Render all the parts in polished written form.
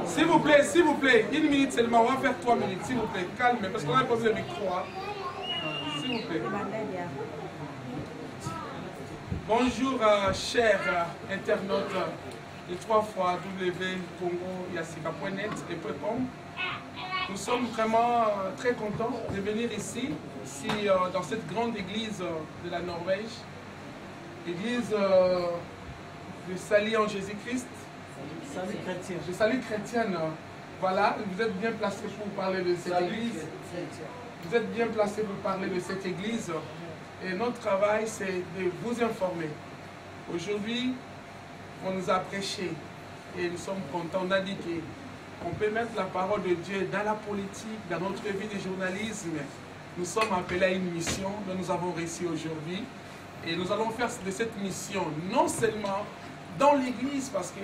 S'il vous plaît, 1 minute seulement, on va faire 3 minutes, s'il vous plaît, calme, parce qu'on a posé le micro. S'il vous plaît. Bonjour, chers internautes de 3 fois www.congo-yassika.net et .com. Nous sommes vraiment très contents de venir ici dans cette grande église de la Norvège, l'église de Salut en Jésus-Christ. Salut chrétien. Je salue chrétienne. Voilà, vous êtes bien placé pour parler de cette église. Vous êtes bien placé pour parler de cette église. Et notre travail, c'est de vous informer. Aujourd'hui, on nous a prêché et nous sommes contents. On a dit qu'on peut mettre la parole de Dieu dans la politique, dans notre vie de journalisme. Nous sommes appelés à une mission dont nous avons réussi aujourd'hui. Et nous allons faire de cette mission non seulement dans l'église, parce que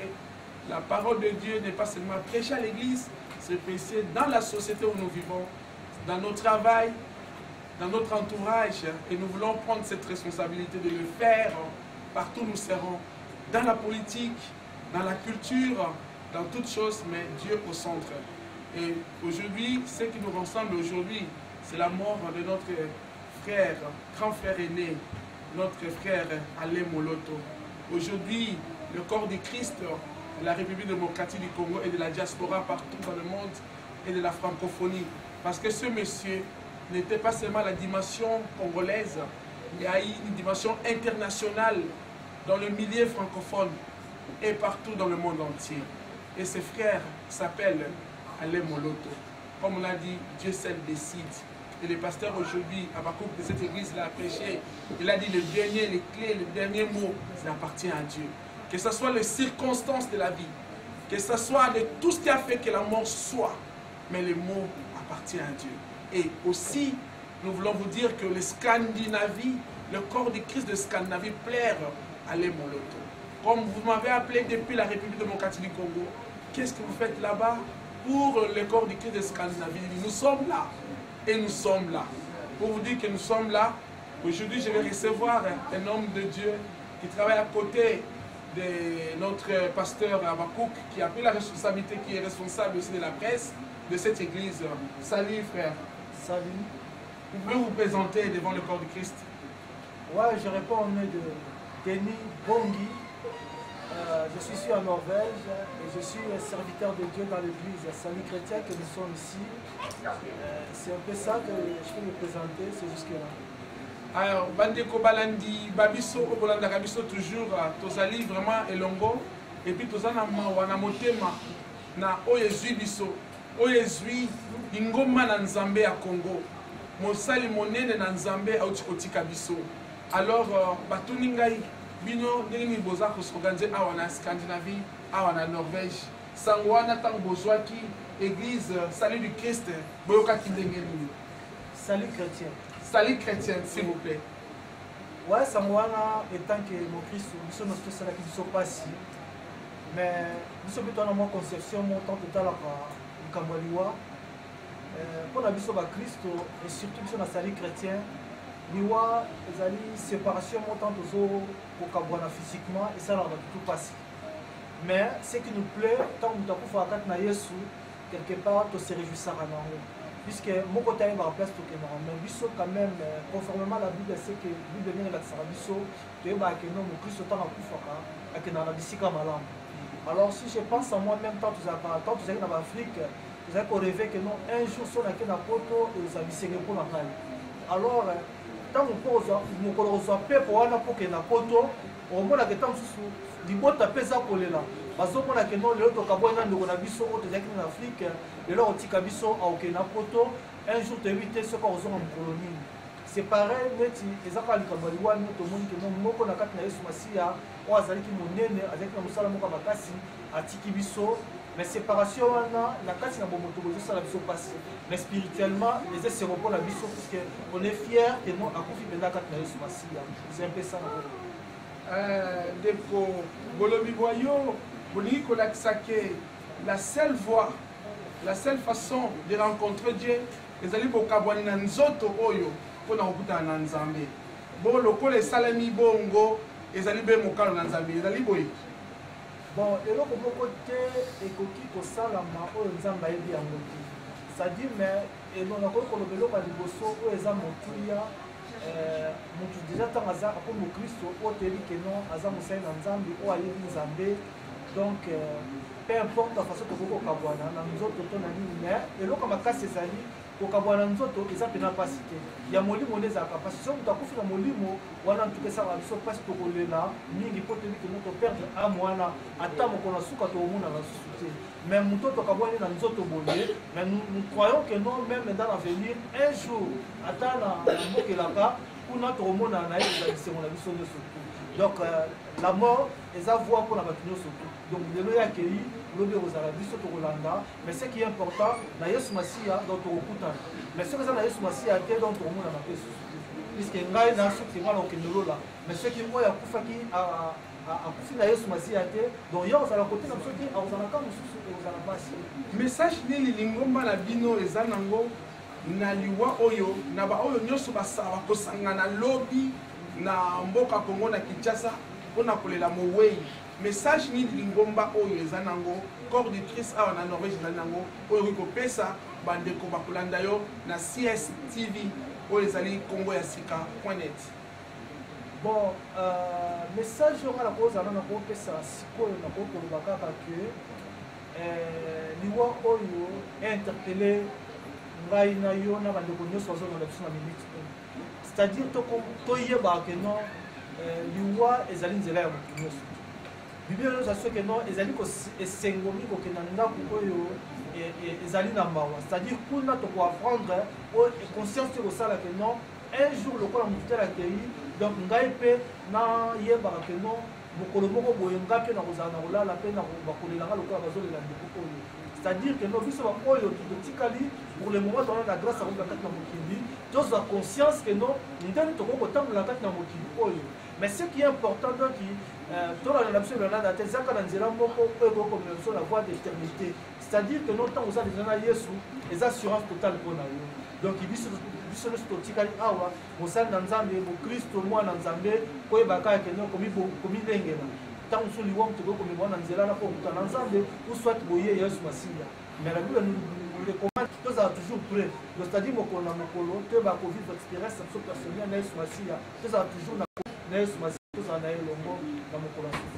la parole de Dieu n'est pas seulement prêchée à l'église, c'est prêchée dans la société où nous vivons, dans notre travail, dans notre entourage. Et nous voulons prendre cette responsabilité de le faire partout où nous serons, dans la politique, dans la culture, dans toutes choses, mais Dieu au centre. Et aujourd'hui, ce qui nous rassemble aujourd'hui, c'est la mort de notre frère, grand frère aîné, notre frère Alain Moloto. Aujourd'hui, le corps du Christ, de la République démocratique du Congo et de la diaspora partout dans le monde et de la francophonie. Parce que ce monsieur n'était pas seulement la dimension congolaise, mais il y a une dimension internationale dans le milieu francophone et partout dans le monde entier. Et ses frères s'appellent Alain Moloto. Comme on a dit, Dieu seul décide. Et le pasteur aujourd'hui, à Bakouk de cette église, l'a prêché. Il a dit les clés, le dernier mot, ça appartient à Dieu. Que ce soit les circonstances de la vie, que ce soit de tout ce qui a fait que la mort soit, mais le mot appartient à Dieu. Et aussi, nous voulons vous dire que le Scandinavie, le corps du Christ de Scandinavie plaire à Alain Moloto. Comme vous m'avez appelé depuis la République démocratique du Congo, qu'est-ce que vous faites là-bas pour le corps du Christ de Scandinavie? Nous sommes là. Et nous sommes là. Pour vous dire que nous sommes là, aujourd'hui je vais recevoir un homme de Dieu qui travaille à côté de notre pasteur Abakouk, qui a pris la responsabilité, qui est responsable aussi de la presse de cette église. Salut frère. Salut. Vous pouvez vous présenter devant le corps du Christ? Ouais, je réponds au nom de Denis Bongi. Je suis ici en Norvège et je suis serviteur de Dieu dans l'église Salut chrétien que nous sommes ici. C'est un peu ça que je peux me présenter, c'est jusque-là. Alors, Bandeko Balandi, Babiso, Obolanda Kabiso, toujours, Tozali vraiment elongo, et puis Tozana Wana Motema, na Oyezui Biso, Oyezui, Ingoma na Nzambe à Congo, Mosali Monene na Nzambe à Otika Biso. Alors, Batuningai, Bino, Nini Boza, Kosoganze, Awana Scandinavie, Awana Norvège, Sangwana Tang Bozwaki, Église, Salut du Christ, Boyoka Kindengeni. Salut chrétien. Salut chrétien, s'il vous plaît. Ouais, Sangwana, étant que mon Christ, nous sommes tous ceux qui ne sont pas ici. Mais nous sommes plutôt dans mon conception, mon temps total à Kambaliwa. Pour la biso Christ, et surtout nous sommes dans Salut chrétien. Liwa, les alliés, séparation, mon temps pour Kambwana physiquement, et ça, on va tout passer. Mais ce qui nous plaît, tant que nous avons fait la carte Yesu, quelque part, tu se réjouis à nous. Puisque mon côté est en place, mais biso quand même, conformément à la Bible, c'est que nous devons la biso, tu es que non, mon Christ autant à Koufaka, et que dans la bisika malam. Alors si je pense à moi-même, tant que vous êtes en Afrique, vous avez rêvé que non, un jour, si on a qu'un poto, vous avez ségué pour la taille. Alors, tant que vous avez peur pour un poto, au moins, que tant que vous avez peur pour les là. Parce que nous avons le biso en Afrique, et là, on a biso à poto, un jour, tu as évité ce qu'on a en colonie. C'est pareil, mais les gens qui ont dit que nous avons mais séparation, la casse n'a pas de passer. Mais spirituellement, les essais pour la biso, parce qu'on est fiers que nous avons c'est un peu ça. Depo Bolobi Boyo, Boliko Laksake, la seule voie, la seule façon de rencontrer Dieu, les alliés pour Kabwani Nanzoto Oyo, pour Nabuta Nanzambe. Bon, le col est salami bongo, ezali be mokalo na nzambe ezali boye. Bon, eloko moko te ekoki kosalama oyo nzambe ayebi yango te. C'est-à-dire mais elona ko koloba eloko ya liboso oyo eza motuya motu déjà ntango aza akomi mokristo oyo toyebi ke non aza mosali na nzambe oyo ayebi nzambe. Donc peu importe la façon tokoki kokabwana na nzoto to na nini mais eloko makasi ezali kokabwana nzoto eza pena mpasi te ya molimo nde ezalaka mpasi so moto akufi na molimo wana ntuka esala biso mpasi tokolela mingi mpo toyebi keno toperdre ame wana ata mokolo na suka tokomona na susu te mais moto tokabwani na nzoto boye mais nous croyons que non même dans l'avenir un jour ata na mbokelaka kuna tokomona na ye ezalisengo na biso nyonso tu. Donc la mort eza voie mpona bato nyonso tu. Donc lelo yakei lobi kozala biso tokolanda mais ce qui est important na yesu masiya donc tokokutana mais soki eza na yesu masiya te donc tokomonana mpe susu te puisque ngai na soki ngana okende lola mais soki oyo akufaki akufi na yesu masiya te donc ye ozala kote na biso te akozalaka mosusu ekozala mpasi. Message nini lingomba na bino eza nango na liwa oyo na baoyo nyonso basala bakosangana lobi na mboka Kongo na Kinshasa mpona kolela mowei. Message nini lingomba oyo eza nango coordinatrice awa na Norvège ezali nango oyo okoki kopesa bandeko bakolanda yo na CSTV oyo ezali Congo ya sika.net. Bon message oyo nga nakozala na kopesa sikoyo nakoki koloba kaka ke liwa oyo interpele ngai na yo na bandeko nyonso bazolanda biso na minute oyo. C'est-à-dire toyebaka ke non liwa ezali nzela ya moto nyonso. Bible nous assure que non ezali esengomi kokenda ndako oyo ezali na mawa. C'est-à-dire kuna toko apprendre o conscience te kosala que non un jour lokola motu tela kei donc ngai mpe nayebaka ke non mokolo moko boye ngai mpe na kozala na kolala mpe na bakolelanga lokola bazolela ndeko oyo. C'est-à-dire que non biso baoyo totikali pour le moment toza na grâce akoki na kati na mokili tozwa conscience que non ndeni tokoki kotambola kati na mokili oyo. Mais ce qui est important donc tolanda na biso elonanda te ezaka na nzela moko oyo ekokomela biso la voie d'éternité. C'est-à-dire que non ntango oza déjà na yesu eza assurance totale mpo na yo. Donc biso nyonso totikali awa mosali na nzambe mokristo mwana nzambe koyebaka yake no komilengela ntango mosusu liwa moto okoki komema na nzela na mpo okuta na nzambe ou soit boye yesu masiya. Mais la bible nous recommande tozala toujours prêt. Donc c'est-à-dire mokolo na mokolo toyeba kovivre expérience na biso personnel na yesu masiya tozala toujours na yesu masiya tozala na ye elongo na mokolo na susu.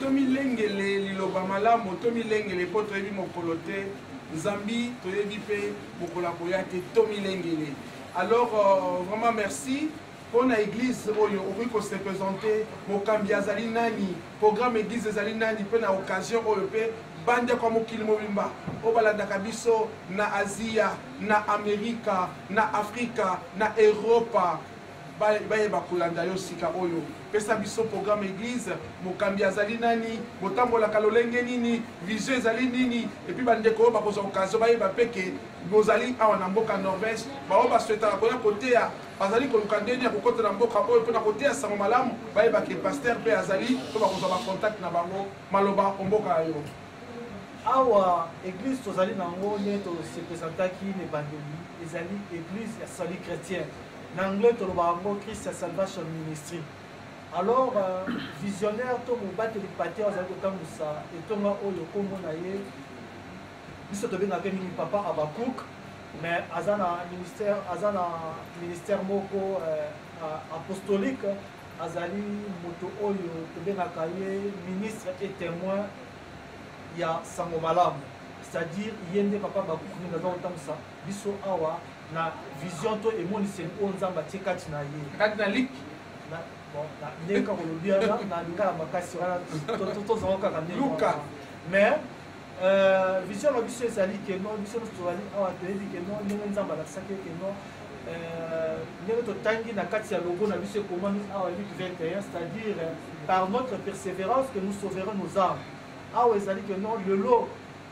tomilengele liloba malamu tomilengele mpo toyebi mokolo te nzambi toyebi mpe mokolo akoya te tomilengele. Alors vraiment merci mpona église oyo okoki kose présente mokambi azali nani programme église ezali nani mpe na occasion oyo mpe bandeko ya mokili mobimba oyo balandaka biso na asia na amerika na afrika na eropa bayeba kolanda yo sika oyo pesa biso programme église mokambi azali nani botambolaka lolenge nini vision ezali nini epuis bandeko oyo bakozwa occasion bayeba peke bozali awa na mboka Norvège baoyo baswetaka koya koteya bazali koluka ndeni ya kokota na mboka oyo mpona koteya sango malamu bayebake paster mpe azali to bakozwa bacontact na bango maloba omboka yo awa église tozali nango nde tosepresentaki na ebandeli ezali église ya salut chrétien na anglais tolobaka yango Christ ya salvation ministry. Alors visionnaire to mobateli pater azali kotambwisa etonga oyo kombo na ye biso tobengaka mingi papa Abakuk mais aza na ministère moko apostolique azali moto oyo tobengaka ye ministre et témoin ya sango malamu. C'est-à-dire ye nde papa Abakuk nde aza kotambwisa biso awa na vision to emoniseli oyo nzambe atie kati na ye kati na lik ndenge kaka olobia na lingala makasi wana tozango kaka ndenge mais vision na biso ezali keno biso nyonso tozali awa toyebi keno ndenge nzambe alakisaki keno ndenge totangi na kati ya logo na biso ekomami awa Luc 21 c'est-à-dire par notre persévérance que nous sauverons nos âmes awa ezali keno lelo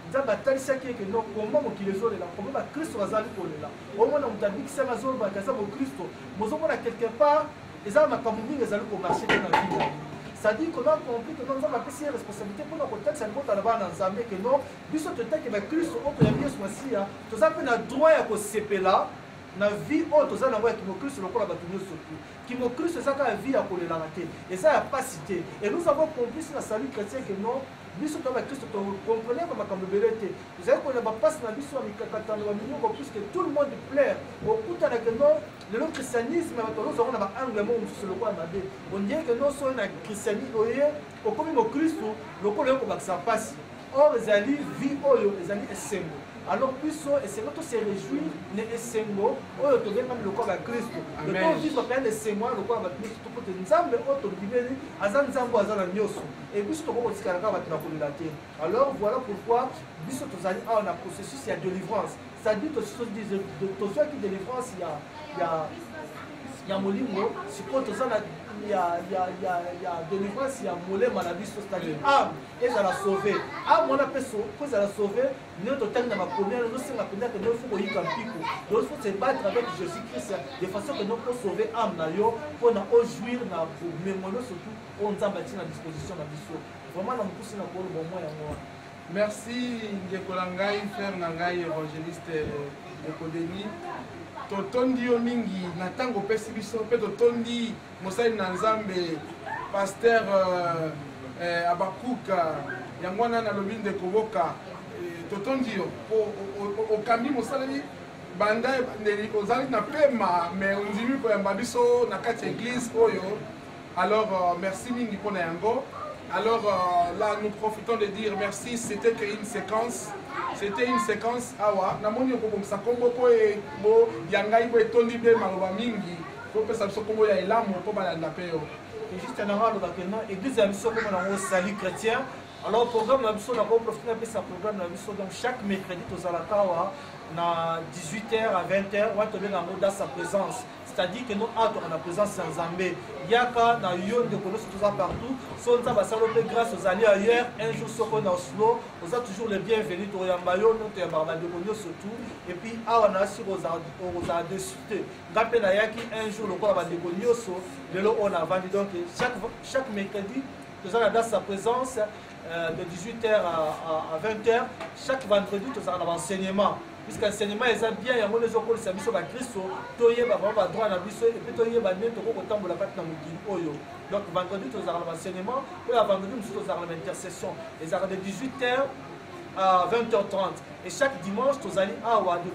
nzambe atalisaki eke no koma mokili ezolela koma bakristo bazali kolela omona moto abikisama azolobaka aza mokristo mozomona quelque part eza makambo mingi ezali komarche te na vida c'est-à-dire qu'on a compris que nzambe apesi ye responsabilité mpona kotakisa libota na bana na nzambe ke no biso totaki bakristo oyo toyabi yesu masiya toza mpe na droit ya kosepela na vie oyo toza nango ya kimokristo lokola bato nyonso tu kimokristo eza kaka vie ya kolelaka te eza ya pasi te et nous avons compris na salut chrétien que non biso to bakristo tokomprenez ba makambo ebele te tozali koyeba bapasi na biso ya mikakatano bamiliongo puisque tout le monde plaire okutana ke non lelo christianisme bato ozongo na baangle moko mosusu lokola mabe ondie ke non soyo na christianisme oye okomi mokristo lokola oyo kobakisa pasi or ezali vie oyo ezali esengo alors biso esengo to se réjouir ne esengo oyo tobengami lokola bakristo tovivre plein esengo wana lokola bakristo topote nzambe oyo tolibeli aza nzambe aza na nyonso et biso tokokotikala kaka bato na kolela te alors voilà pourquoi biso tozali awa na processus ya délivrance c'est-à-dire tozwaki délivrance ya molingo sikoyo toza na ya délivrance ya molema na biso c'est-à-dire âme ezala sauvé âme wana mpe po ezala sauvé nio totangi na bapremière nosenga mpenza ke no faut koyika mpiko donc faut se battre avec Jésus Christ de façon que no po sauver âme na yo mpona ojuire na bomengo nyonso tu oyo nzambe atie na disposition na biso vraiment na mokusi na koloba mwa yango wana. Merci ndeko na ngai frère na ngai évangéliste Ekodeni totondi yo mingi na ntango opesi biso mpe totondi mosali na nzambe paster Abakuka yango wana nalobi ndeko boka totondi yo okambi mosaleli banda ebandeli ozali na pema mais ondimi koyamba biso na kati ya église oyo alors merci mingi mpona yango. Alors là, nous profitons de dire merci. C'était une séquence. C'était une séquence. Awa. Namoni okobom sa kombo po e bo yangai bo etondi be maloba mingi. Ko pesa biso kombo ya elamu po balanda pe yo. Et juste un avant le maintenant église ya biso comme na salut chrétien. Alors programme na biso na ko profiter de sa programme na biso donc chaque mercredi tozalaka wa na 18h à 20h on va tomber dans sa présence. C'est-à-dire que nous avons la présence sans Zambé. Il y a quand dans Yon de Kolos tout ça partout. Son Zamba salopé grâce aux alliés ailleurs. Un jour sur on a Oslo, on a toujours les bienvenus. Au Yambayo, nous te barba de Kolos surtout. Et puis ah on a aussi aux a déçuté. Rappel à Yaki un jour le corps va de Kolos. De l'eau on a vendu donc chaque mercredi nous avons dans sa présence de 18h à 20h. Chaque vendredi nous avons l'enseignement. Puisque l'enseignement est bien, il y a des gens qui sont en Christ, il y a des droits à Bisso, et puis il y a des gens qui sont en Oyo. Donc vendredi, nous avons l'enseignement, et vendredi, nous avons l'intercession. Ils ont de 18h à 20h30. Et chaque dimanche, nous allons de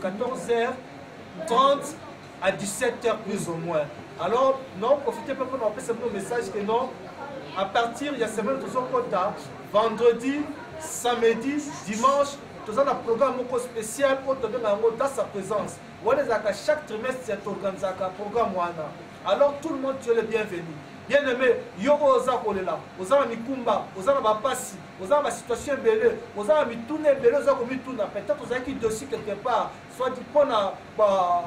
14h30 à 17h plus ou moins. Alors, non, profitez pas pour nous appeler ce message que non, à partir de la semaine, nous avons vendredi, samedi, dimanche. Nous avons un programme spécial dans sa présence. Chaque trimestre, c'est organisé un programme. Alors tout le monde, tu es le bienvenu. Bien aimé, Yoko Oza Kolela, Oza Mikumba, Oza Bapasi, Oza ma situation belée, Oza Mitoune belée, Oza Komituna. Peut-être Oza qui dossier quelque part, soit du point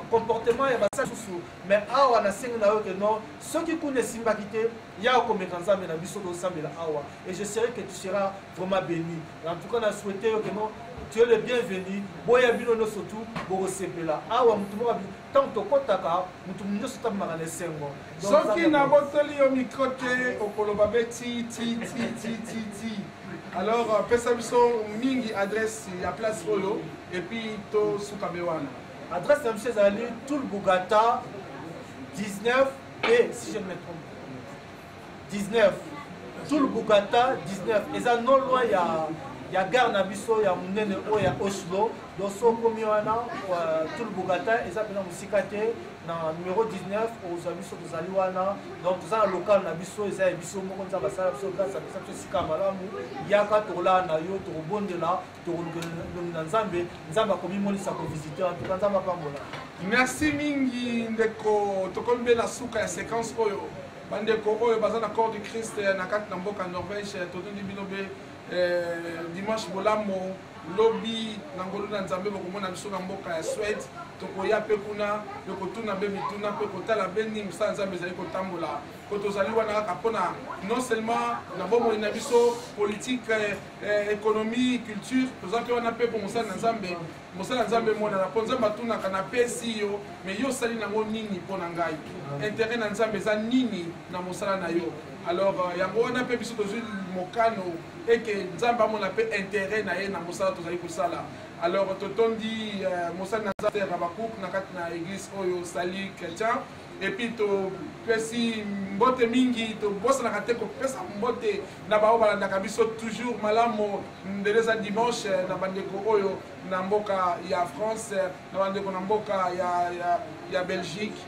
comportement et basa sous. Mais awa na sengi na que non, ceux qui connaissent Simbakité, il y a comme Kanzambe na biso do Sambela awa. Et je sais que tu seras vraiment béni. En tout cas, on a souhaité que non. Tu es le bienvenu. Boya bino surtout, boro sepela. Awa mutumo abi tanto kotaka, mutumo sota magane sengo. Soki na botoli au micro te okoloba beti ti. Alors pesa biso mingi adresse ya place oyo et puis to sukabewana. Adresse de monsieur Zali Toul Bougata 19 et si je me trompe 19 Toul Bougata 19 et ça non loin il y a gare na biso ya munene o ya Oslo donc so komi wana Toul Bougata et ça pena musikate na numéro 19 aux abiso tozali wana donc toza na local na biso eza ya biso moko nza basala biso grâce à biso sika malamu yaka tola na yo tobondela na nzambe akomi molisa ko visiter en tout cas nzambe pambola. Merci mingi ndeko tokombe na suka ya séquence oyo bandeko oyo baza na corps du Christ na kati na mboka Norvège totondi binobe dimanche bolamo lobi na ngolo na nzambe bokomona biso na mboka ya Suède tokoya pe kuna tokotuna be mituna pe kotala be nini mosala nzambe ezali kotambola po tozali wana kaka mpona non seulement na bomoi na biso politique économie culture toza mpe wana mpe po mosala na nzambe emonana mpo nzambe atunaka napesi yo mais yo osali nango nini mpo na ngai intérêt na nzambe eza nini na mosala na yo alors yango wana mpe biso tozwi mokano eke nzambe amona mpe intérêt na ye na mosala tozali kosala alors totondi mosala na nzambe Rabakouk na kati na église oyo sali chrétien et puis topesi mbote mingi tobosanaka te kopesa mbote na bao balandaka biso toujours malamu ndele eza dimanche na bandeko oyo na mboka ya France na bandeko na mboka ya Belgique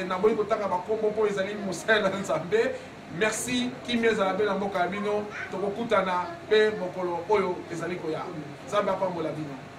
na boyi kotaka bakombo mpo ezali mosala na nzambe merci kimia ezala mpe na mboka ya bino tokokutana mpe mokolo oyo ezali koya nzambe apambola bino.